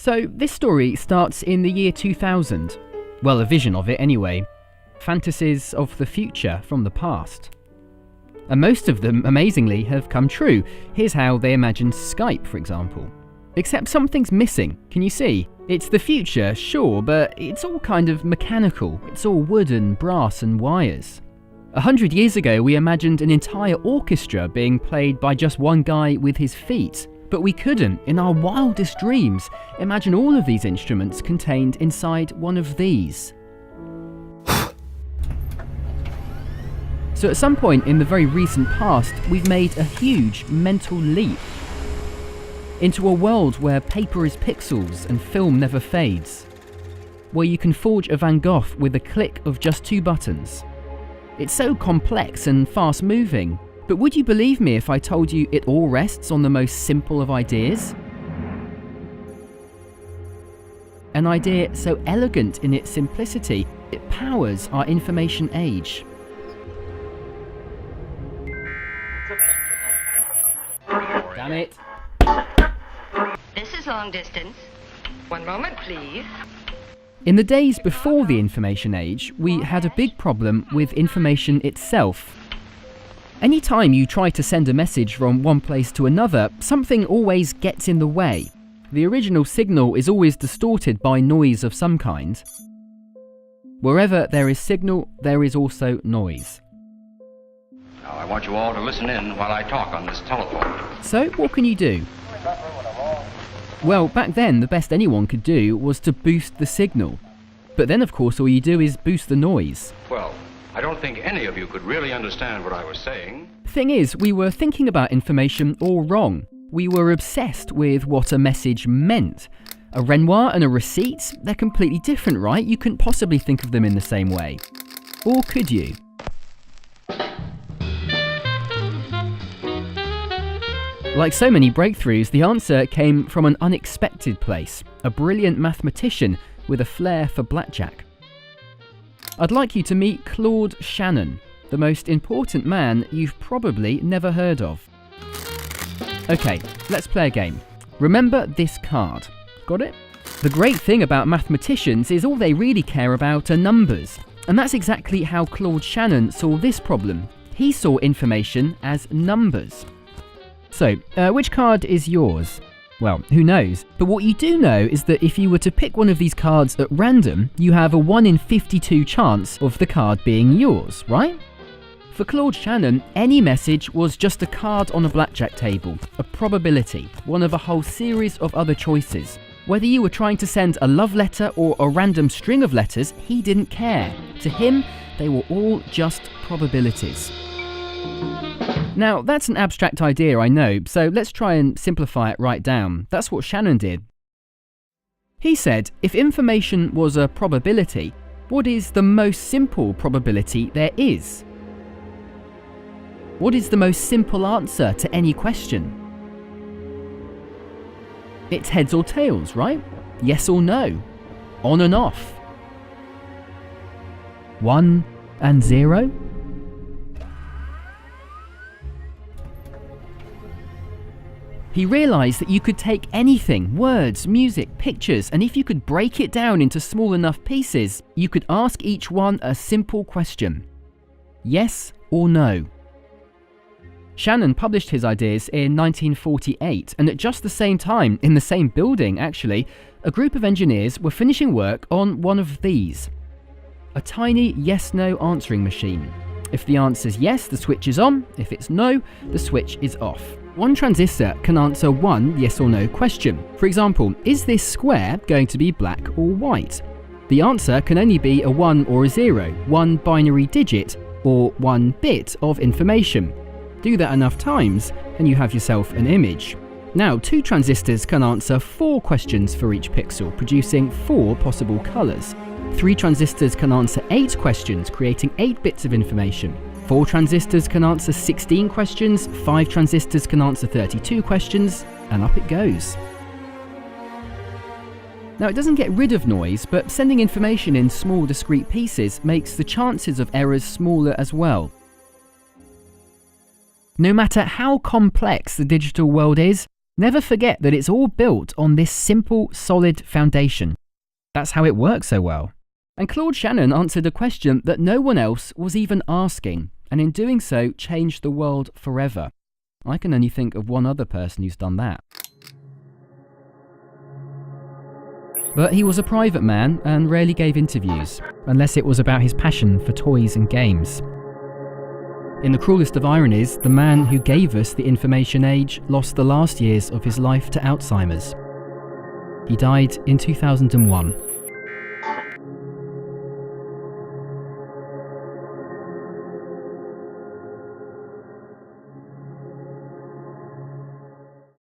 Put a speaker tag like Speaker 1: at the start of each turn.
Speaker 1: So this story starts in the year 2000. Well, a vision of it anyway. Fantasies of the future from the past. And most of them, amazingly, have come true. Here's how they imagined Skype, for example. Except something's missing, can you see? It's the future, sure, but it's all kind of mechanical. It's all wood and brass and wires. 100 years ago, we imagined an entire orchestra being played by just one guy with his feet. But we couldn't, in our wildest dreams, imagine all of these instruments contained inside one of these. So at some point in the very recent past, we've made a huge mental leap into a world where paper is pixels and film never fades, where you can forge a Van Gogh with a click of just 2 buttons. It's so complex and fast-moving, but would you believe me if I told you it all rests on the most simple of ideas? An idea so elegant in its simplicity, it powers our information age. Damn it.
Speaker 2: This is long distance. One moment, please.
Speaker 1: In the days before the information age, we had a big problem with information itself. Anytime you try to send a message from one place to another, something always gets in the way. The original signal is always distorted by noise of some kind. Wherever there is signal, there is also noise.
Speaker 3: Now I want you all to listen in while I talk on this telephone.
Speaker 1: So, what can you do? Well, back then, the best anyone could do was to boost the signal. But then, of course, all you do is boost the noise.
Speaker 3: Well, I don't think any of you could really understand what I was saying.
Speaker 1: Thing is, we were thinking about information all wrong. We were obsessed with what a message meant. A Renoir and a receipt? They're completely different, right? You couldn't possibly think of them in the same way. Or could you? Like so many breakthroughs, the answer came from an unexpected place. A brilliant mathematician with a flair for blackjack. I'd like you to meet Claude Shannon, the most important man you've probably never heard of. Okay, let's play a game. Remember this card. Got it? The great thing about mathematicians is all they really care about are numbers. And that's exactly how Claude Shannon saw this problem. He saw information as numbers. So, which card is yours? Well, who knows? But what you do know is that if you were to pick one of these cards at random, you have a 1 in 52 chance of the card being yours, right? For Claude Shannon, any message was just a card on a blackjack table, a probability, one of a whole series of other choices. Whether you were trying to send a love letter or a random string of letters, he didn't care. To him, they were all just probabilities. Now, that's an abstract idea, I know, so let's try and simplify it right down. That's what Shannon did. He said, if information was a probability, what is the most simple probability there is? What is the most simple answer to any question? It's heads or tails, right? Yes or no? On and off? 1 and 0? He realised that you could take anything, words, music, pictures, and if you could break it down into small enough pieces, you could ask each one a simple question. Yes or no? Shannon published his ideas in 1948, and at just the same time, in the same building actually, a group of engineers were finishing work on one of these. A tiny yes-no answering machine. If the answer's yes, the switch is on. If it's no, the switch is off. One transistor can answer one yes or no question. For example, is this square going to be black or white? The answer can only be a 1 or a 0, one binary digit, or one bit of information. Do that enough times, and you have yourself an image. Now, 2 transistors can answer 4 questions for each pixel, producing 4 possible colours. 3 transistors can answer 8 questions, creating 8 bits of information. 4 transistors can answer 16 questions, 5 transistors can answer 32 questions, and up it goes. Now, it doesn't get rid of noise, but sending information in small discrete pieces makes the chances of errors smaller as well. No matter how complex the digital world is, Never forget that it's all built on this simple, solid foundation. That's how it works so well. And Claude Shannon answered a question that no one else was even asking, and in doing so changed the world forever. I can only think of one other person who's done that. But he was a private man and rarely gave interviews, unless it was about his passion for toys and games. In the cruelest of ironies, the man who gave us the information age lost the last years of his life to Alzheimer's. He died in 2001.